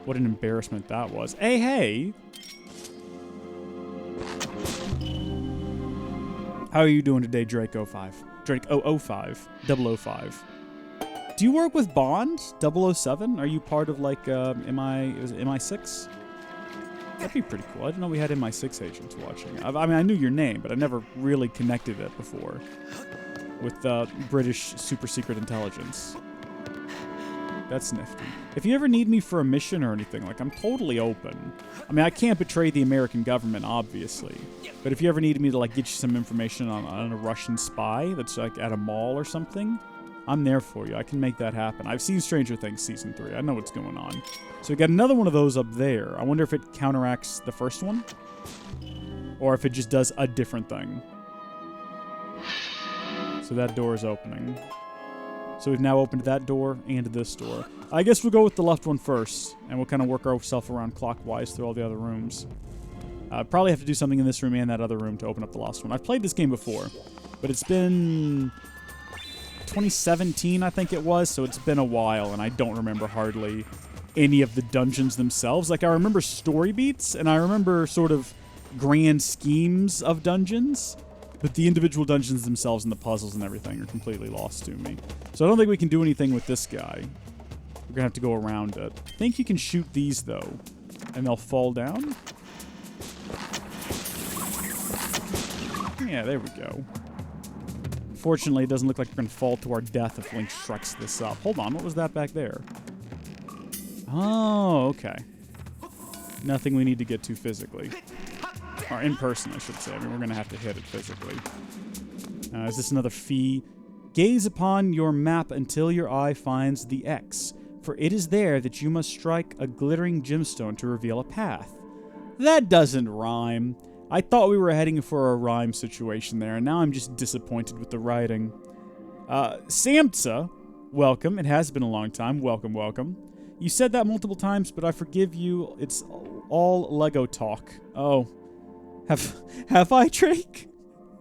What an embarrassment that was. Hey, hey! How are you doing today, Drake05? Drake 005. 005. Do you work with Bond? 007? Are you part of like MI6? That'd be pretty cool. I didn't know we had MI6 agents watching. I mean, I knew your name, but I never really connected it before with British super secret intelligence. That's nifty. If you ever need me for a mission or anything, like, I'm totally open. I mean, I can't betray the American government, obviously. But if you ever needed me to, like, get you some information on a Russian spy that's, like, at a mall or something, I'm there for you. I can make that happen. I've seen Stranger Things Season 3. I know what's going on. So we got another one of those up there. I wonder if it counteracts the first one? Or if it just does a different thing. So that door is opening. So we've now opened that door and this door. I guess we'll go with the left one first, and we'll kind of work ourselves around clockwise through all the other rooms. Probably have to do something in this room and that other room to open up the last one. I've played this game before, but it's been 2017, I think it was, so it's been a while, and I don't remember hardly any of the dungeons themselves. Like, I remember story beats, and I remember sort of grand schemes of dungeons, but the individual dungeons themselves and the puzzles and everything are completely lost to me. So I don't think we can do anything with this guy. We're gonna have to go around it. I think you can shoot these, though, and they'll fall down. Yeah, there we go. Fortunately, it doesn't look like we're gonna fall to our death if Link shreks this up. Hold on, what was that back there? Oh, okay. Nothing we need to get to physically. Or in person, I should say. I mean, we're going to have to hit it physically. Is this another fee? Gaze upon your map until your eye finds the X, for it is there that you must strike a glittering gemstone to reveal a path. That doesn't rhyme. I thought we were heading for a rhyme situation there, and now I'm just disappointed with the writing. Samtza, welcome. It has been a long time. Welcome, welcome. You said that multiple times, but I forgive you. It's all Lego talk. Oh. Have I, Drake?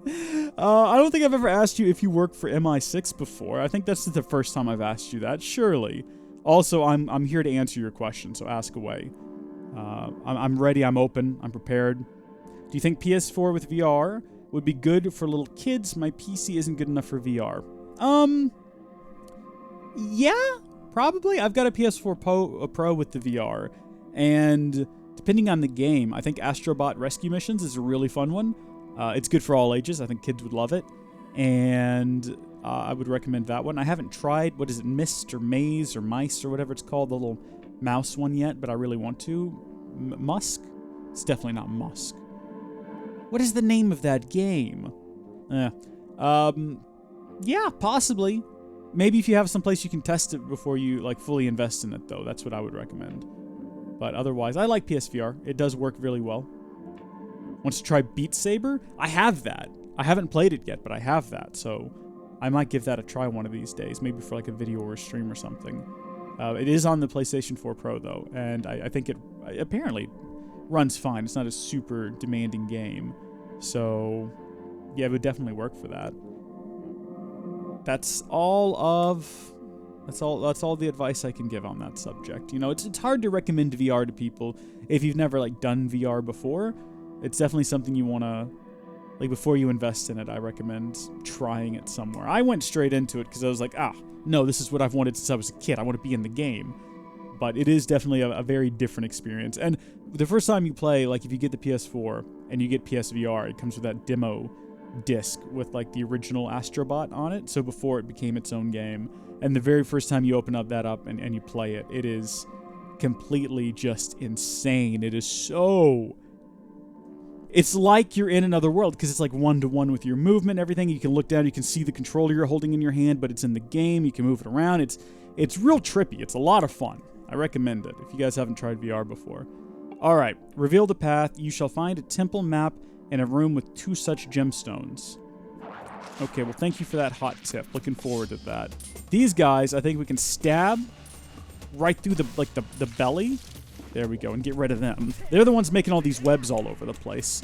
I don't think I've ever asked you if you work for MI6 before. I think that's the first time I've asked you that. Surely. Also, I'm here to answer your question, so ask away. I'm ready. I'm open. I'm prepared. Do you think PS4 with VR would be good for little kids? My PC isn't good enough for VR. Yeah, probably. I've got a PS4 Pro with the VR, and depending on the game, I think Astrobot Rescue Missions is a really fun one. It's good for all ages. I think kids would love it. And I would recommend that one. I haven't tried, what is it, Mist or Maze or Mice or whatever it's called, the little mouse one yet, but I really want to. Musk? It's definitely not Musk. What is the name of that game? Yeah, possibly. Maybe if you have someplace you can test it before you like fully invest in it, though. That's what I would recommend. But otherwise, I like PSVR. It does work really well. Wants to try Beat Saber? I have that. I haven't played it yet, but I have that. So I might give that a try one of these days. Maybe for like a video or a stream or something. It is on the PlayStation 4 Pro, though. And I think it apparently runs fine. It's not a super demanding game. So yeah, it would definitely work for that. That's all the advice I can give on that subject. You know, it's hard to recommend VR to people if you've never like done VR before. It's definitely something you want to, like, before you invest in it, I recommend trying it somewhere. I went straight into it because I was like, no, this is what I've wanted since I was a kid. I want to be in the game. But it is definitely a very different experience. And the first time you play, like if you get the PS4 and you get PSVR, it comes with that demo disc with like the original Astrobot on it. So before it became its own game. And the very first time you open up and you play it, it is completely just insane. It is so... It's like you're in another world because it's like one-to-one with your movement and everything. You can look down, you can see the controller you're holding in your hand, but it's in the game. You can move it around. It's real trippy. It's a lot of fun. I recommend it if you guys haven't tried VR before. All right, reveal the path. You shall find a temple map in a room with 2 such gemstones. Okay, well, thank you for that hot tip. Looking forward to that. These guys, I think we can stab right through the belly. There we go, and get rid of them. They're the ones making all these webs all over the place.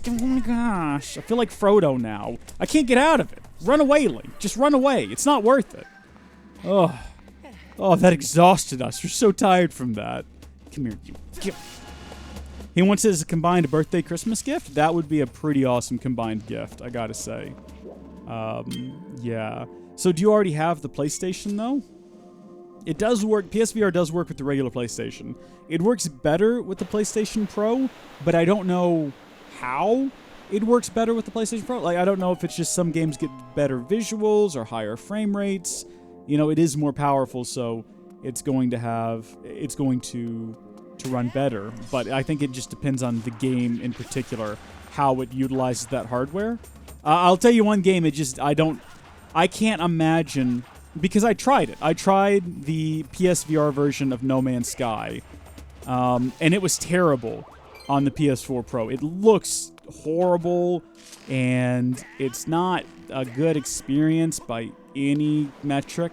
Oh my gosh, I feel like Frodo now. I can't get out of it. Run away, Link. Just run away. It's not worth it. Oh, that exhausted us. We're so tired from that. Come here, you. He wants it as a combined birthday Christmas gift. That would be a pretty awesome combined gift, I gotta say. Yeah. So do you already have the PlayStation, though? It does work. PSVR does work with the regular PlayStation. It works better with the PlayStation Pro, but I don't know how it works better with the PlayStation Pro. Like, I don't know if it's just some games get better visuals or higher frame rates. You know, it is more powerful, so it's going to run better. But I think it just depends on the game in particular, how it utilizes that hardware. I'll tell you one game, I can't imagine, because I tried it. I tried the PSVR version of No Man's Sky, and it was terrible on the PS4 Pro. It looks horrible, and it's not a good experience by any metric,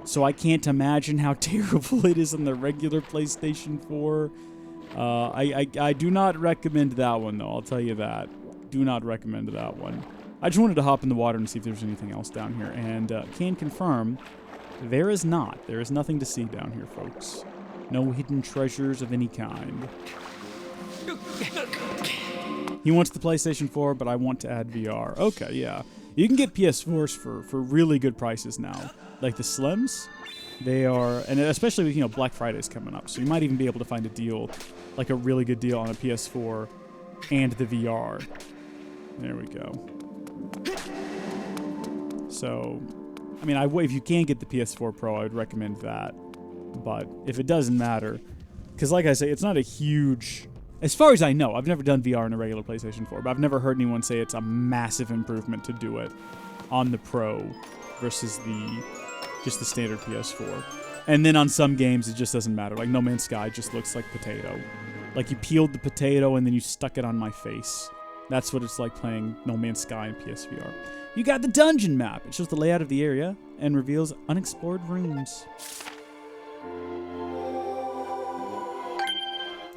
so I can't imagine how terrible it is on the regular PlayStation 4. I do not recommend that one, though, I'll tell you that. Do not recommend that one. I just wanted to hop in the water and see if there's anything else down here, and can confirm there is not. There is nothing to see down here, folks. No hidden treasures of any kind. He wants the PlayStation 4, but I want to add VR. Okay, yeah. You can get PS4s for really good prices now. Like the Slims, they are, and especially with, Black Friday's coming up, so you might even be able to find a deal, like a really good deal on a PS4 and the VR. There we go. So, I mean, if you can get the PS4 Pro, I would recommend that. But if it doesn't matter, because like I say, it's not a huge, as far as I know, I've never done VR in a regular PlayStation 4, but I've never heard anyone say it's a massive improvement to do it on the Pro versus just the standard PS4. And then on some games, it just doesn't matter. Like No Man's Sky just looks like potato. Like you peeled the potato and then you stuck it on my face. That's what it's like playing No Man's Sky in PSVR. You got the dungeon map. It shows the layout of the area and reveals unexplored rooms.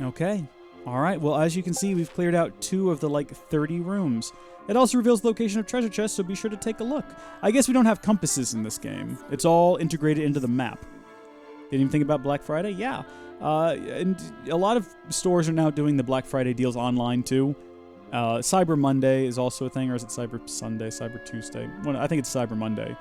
Okay. All right. Well, as you can see, we've cleared out 2 of the 30 rooms. It also reveals the location of treasure chests, so be sure to take a look. I guess we don't have compasses in this game. It's all integrated into the map. Didn't even think about Black Friday? Yeah. And a lot of stores are now doing the Black Friday deals online, too. Cyber Monday is also a thing, or is it Cyber Sunday, Cyber Tuesday? Well, I think it's Cyber Monday.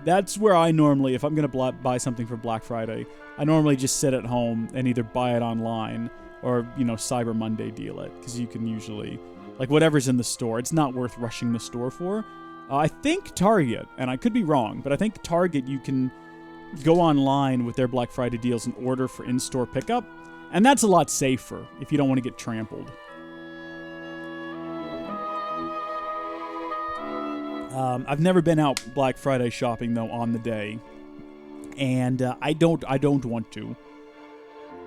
That's where I normally, if I'm going to buy something for Black Friday, I normally just sit at home and either buy it online or, Cyber Monday deal it, because you can usually, whatever's in the store, it's not worth rushing the store for. I think Target, and I could be wrong, but I think Target, you can go online with their Black Friday deals and order for in-store pickup, and that's a lot safer if you don't want to get trampled. I've never been out Black Friday shopping, though, on the day, and I don't want to.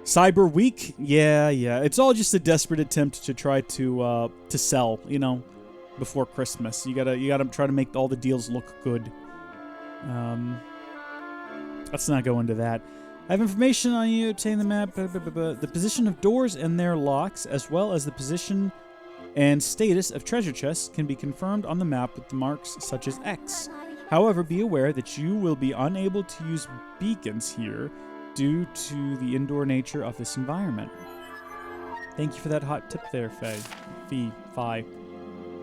Cyber Week, yeah, it's all just a desperate attempt to try to sell, before Christmas. You gotta try to make all the deals look good. Let's not go into that. I have information on you. Obtain the map. The position of doors and their locks, as well as the position and status of treasure chests, can be confirmed on the map with the marks such as X. However, be aware that you will be unable to use beacons here due to the indoor nature of this environment. Thank you for that hot tip there, Fi.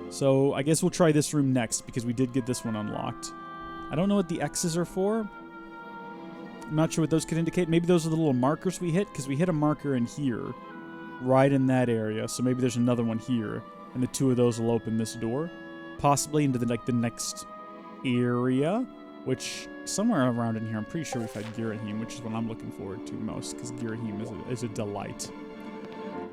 So I guess we'll try this room next, because we did get this one unlocked. I don't know what the X's are for. I'm not sure what those could indicate. Maybe those are the little markers we hit, because we hit a marker in here, right in that area. So maybe there's another one here, and the 2 of those will open this door, possibly into the next area, which somewhere around in here, I'm pretty sure we've had Girahim, which is what I'm looking forward to most, because Girahim is a delight.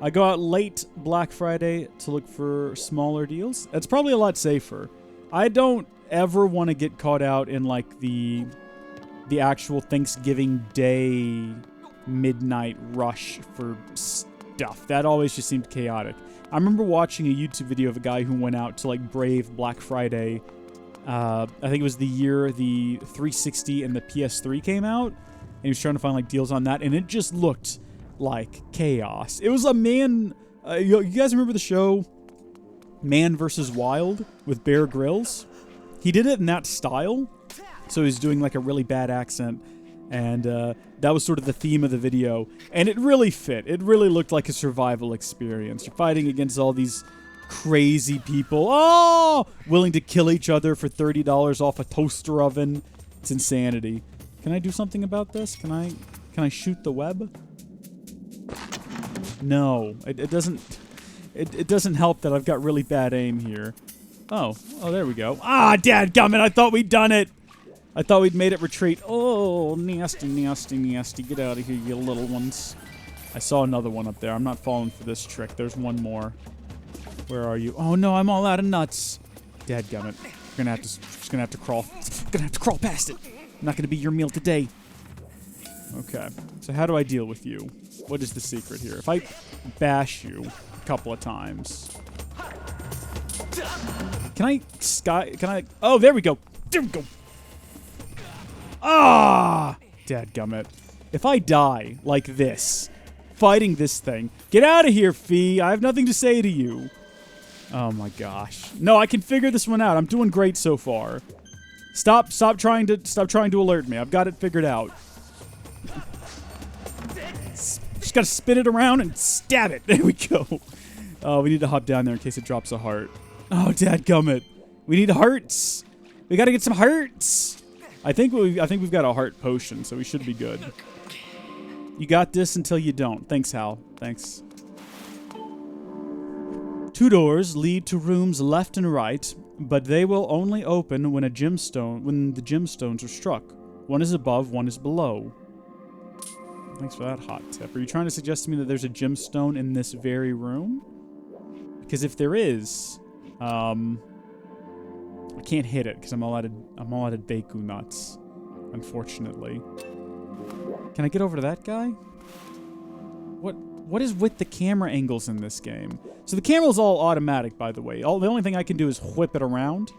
I go out late Black Friday to look for smaller deals. That's probably a lot safer. I don't ever want to get caught out in the actual Thanksgiving Day midnight rush for stuff. That always just seemed chaotic. I remember watching a YouTube video of a guy who went out to like brave Black Friday. I think it was the year the 360 and the PS3 came out, and he was trying to find like deals on that, and it just looked like chaos. It was a man. You guys remember the show Man vs. Wild with Bear Grylls? He did it in that style, so he's doing like a really bad accent, and that was sort of the theme of the video, and it really fit. It really looked like a survival experience. You're fighting against all these crazy people, willing to kill each other for $30 off a toaster oven. It's insanity. Can I do something about this? Can I shoot the web? No, it doesn't. It doesn't help that I've got really bad aim here. Oh, there we go. Dadgummit, I thought we'd done it. I thought we'd made it retreat. Oh, nasty, nasty, nasty. Get out of here, you little ones. I saw another one up there. I'm not falling for this trick. There's one more. Where are you? Oh no, I'm all out of nuts. Dadgummit. Just gonna have to crawl. Gonna have to crawl past it. I'm not gonna be your meal today. Okay. So how do I deal with you? What is the secret here? If I bash you a couple of times. Can I oh, there we go. There we go. Dadgummit. If I die like this, fighting this thing, get out of here, Fee. I have nothing to say to you. Oh my gosh. No, I can figure this one out. I'm doing great so far. Stop trying to alert me. I've got it figured out. Just gotta spin it around and stab it. There we go. Oh, we need to hop down there in case it drops a heart. Oh, dadgummit. We need hearts. We gotta get some hearts. I think we've got a heart potion, so we should be good. You got this until you don't. Thanks, Hal. Thanks. 2 doors lead to rooms left and right, but they will only open when the gemstones are struck. One is above, one is below. Thanks for that hot tip. Are you trying to suggest to me that there's a gemstone in this very room? Because if there is, I can't hit it because I'm all out of Deku nuts, unfortunately. Can I get over to that guy? What is with the camera angles in this game? So the camera's all automatic, by the way. The only thing I can do is whip it around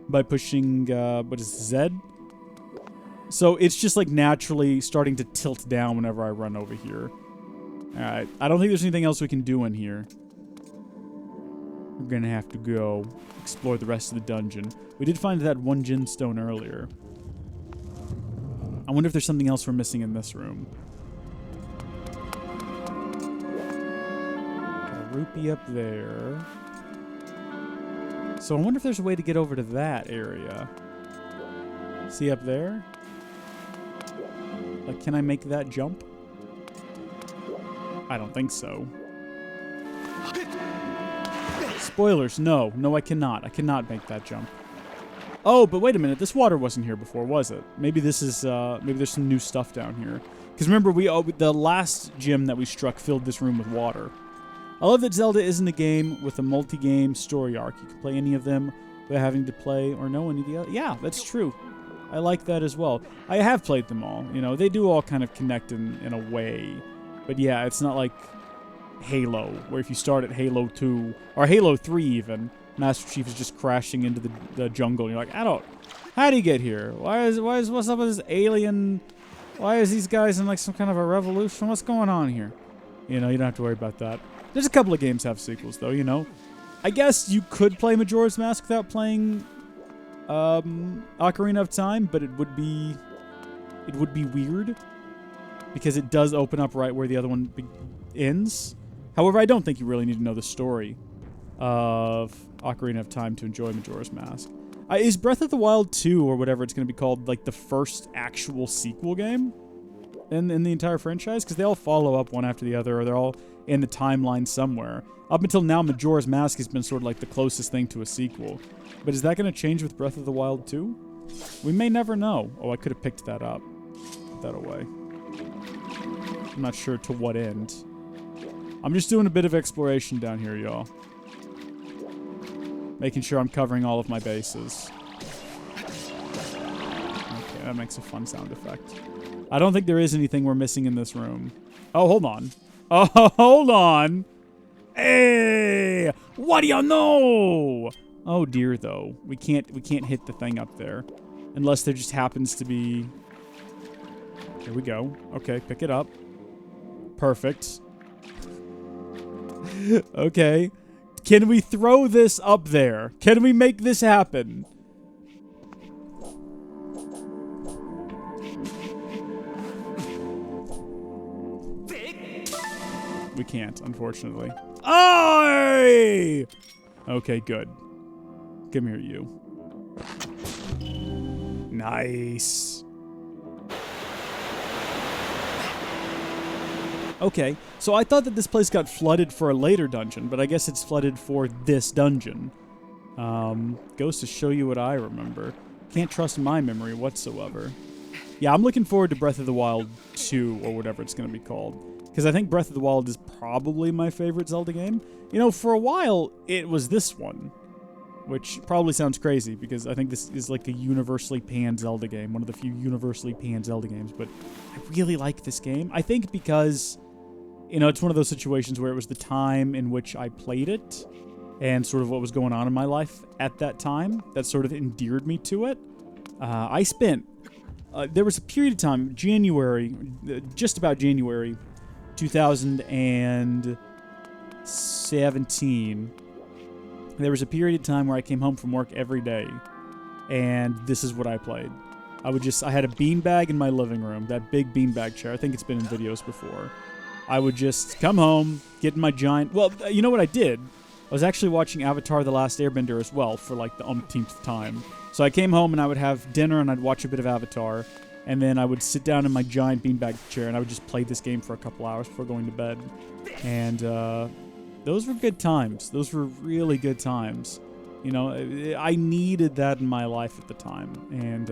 by pushing, what is Z? So it's just like naturally starting to tilt down whenever I run over here. Alright, I don't think there's anything else we can do in here. We're gonna have to go explore the rest of the dungeon. We did find that one gemstone earlier. I wonder if there's something else we're missing in this room. Rupee up there. So I wonder if there's a way to get over to that area. See up there? Like, can I make that jump? I don't think so. Spoilers, no. No, I cannot. I cannot make that jump. Oh, but wait a minute. This water wasn't here before, was it? Maybe this is, maybe there's some new stuff down here. Because remember, the last gym that we struck filled this room with water. I love that Zelda isn't a game with a multi-game story arc. You can play any of them without having to play or know any of the other. Yeah, that's true. I like that as well. I have played them all. You know, they do all kind of connect in a way. But yeah, it's not like Halo, where if you start at Halo 2, or Halo 3 even, Master Chief is just crashing into the jungle. And you're like, how do you get here? What's up with this alien? Why is these guys in like some kind of a revolution? What's going on here? You know, you don't have to worry about that. There's a couple of games have sequels, though, you know. I guess you could play Majora's Mask without playing Ocarina of Time, but it would be weird because it does open up right where the other one ends. However, I don't think you really need to know the story of Ocarina of Time to enjoy Majora's Mask. Is Breath of the Wild 2, or whatever it's going to be called, like the first actual sequel game in the entire franchise? Because they all follow up one after the other, or they're all in the timeline somewhere. Up until now, Majora's Mask has been sort of like the closest thing to a sequel. But is that going to change with Breath of the Wild 2? We may never know. Oh, I could have picked that up. Put that away. I'm not sure to what end. I'm just doing a bit of exploration down here, y'all. Making sure I'm covering all of my bases. Okay, that makes a fun sound effect. I don't think there is anything we're missing in this room. Oh, hold on. Oh, hold on. Hey, what do you know? Oh dear, though. We can't hit the thing up there. Unless there just happens to be... Here we go. Okay, pick it up. Perfect. Okay. Can we throw this up there? Can we make this happen? We can't, unfortunately. Oh! Okay, good. Come here, you. Nice. Okay, so I thought that this place got flooded for a later dungeon, but I guess it's flooded for this dungeon. Goes to show you what I remember. Can't trust my memory whatsoever. Yeah, I'm looking forward to Breath of the Wild 2, or whatever it's going to be called. Because I think Breath of the Wild is probably my favorite Zelda game. You know, for a while, it was this one. Which probably sounds crazy, because I think this is like a universally panned Zelda game. One of the few universally panned Zelda games. But I really like this game. I think because, you know, it's one of those situations where it was the time in which I played it. And sort of what was going on in my life at that time. That sort of endeared me to it. I spent... there was a period of time, January, just about January... 2017, there was a period of time where I came home from work every day, and this is what I played. I had a beanbag in my living room, that big beanbag chair. I think it's been in videos before. I would just come home, get in my giant... Well, you know what I did? I was actually watching Avatar: The Last Airbender as well for like the umpteenth time. So I came home and I would have dinner and I'd watch a bit of Avatar. And then I would sit down in my giant beanbag chair and I would just play this game for a couple hours before going to bed. And those were good times. Those were really good times. You know, I needed that in my life at the time. And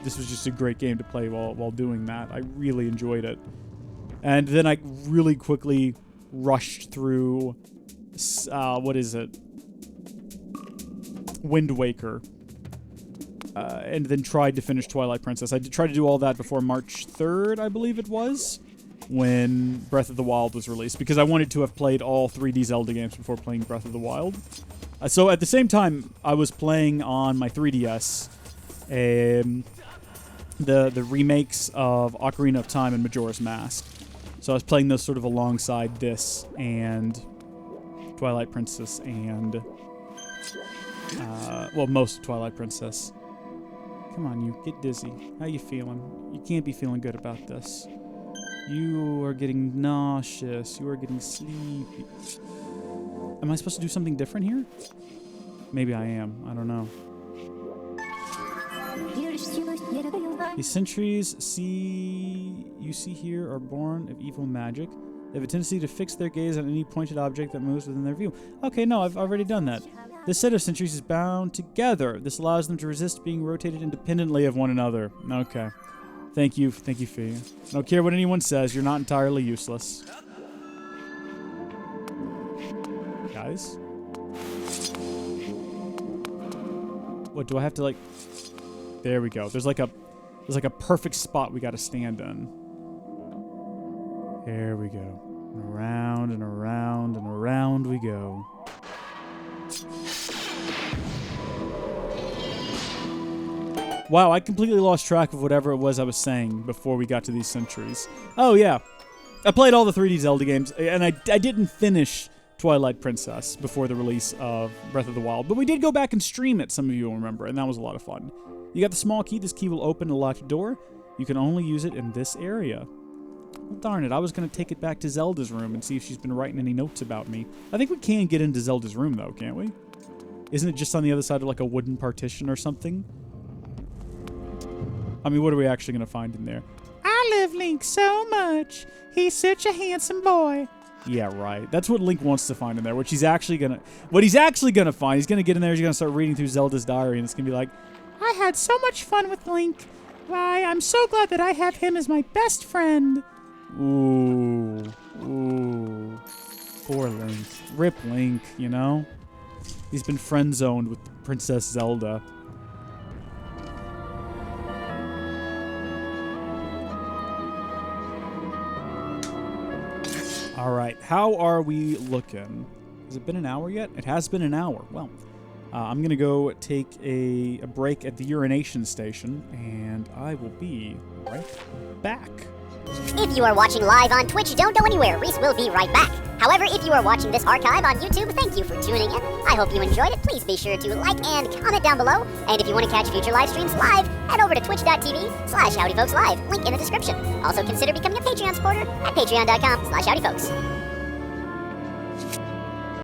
this was just a great game to play while doing that. I really enjoyed it. And then I really quickly rushed through, what is it? Wind Waker. And then tried to finish Twilight Princess. I tried to do all that before March 3rd, I believe it was, when Breath of the Wild was released, because I wanted to have played all 3D Zelda games before playing Breath of the Wild. So at the same time, I was playing on my 3DS the remakes of Ocarina of Time and Majora's Mask. So I was playing those sort of alongside this and Twilight Princess and, well, most of Twilight Princess. Come on, you. Get dizzy. How you feeling? You can't be feeling good about this. You are getting nauseous. You are getting sleepy. Am I supposed to do something different here? Maybe I am. I don't know. The sentries you see here are born of evil magic. They have a tendency to fix their gaze on any pointed object that moves within their view. Okay, no, I've already done that. This set of sentries is bound together. This allows them to resist being rotated independently of one another. Okay. Thank you, Fee. I don't care what anyone says, you're not entirely useless. Guys? What, do I have to, like... There we go. There's like a perfect spot we gotta stand in. There we go. Around and around and around we go. Wow, I completely lost track of whatever it was I was saying before we got to these sentries. Oh, yeah. I played all the 3D Zelda games, and I didn't finish Twilight Princess before the release of Breath of the Wild, but we did go back and stream it, some of you will remember, and that was a lot of fun. You got the small key. This key will open a locked door. You can only use it in this area. Well, darn it, I was going to take it back to Zelda's room and see if she's been writing any notes about me. I think we can get into Zelda's room, though, can't we? Isn't it just on the other side of, like, a wooden partition or something? I mean, what are we actually going to find in there? I love Link so much. He's such a handsome boy. Yeah, right. That's what Link wants to find in there, which he's actually going to... What he's actually going to find, he's going to get in there, he's going to start reading through Zelda's diary, and it's going to be like, I had so much fun with Link. Why, I'm so glad that I have him as my best friend. Ooh. Ooh. Poor Link. Rip Link, you know? He's been friend-zoned with Princess Zelda. how are we looking? Has it been an hour yet? It has been an hour. Well, I'm going to go take a break at the urination station, and I will be right back. If you are watching live on Twitch, don't go anywhere. Reese will be right back. However, if you are watching this archive on YouTube, thank you for tuning in. I hope you enjoyed it. Please be sure to like and comment down below. And if you want to catch future live streams live, head over to twitch.tv/howdyfolkslive. Link in the description. Also consider becoming a Patreon supporter at patreon.com/howdyfolks.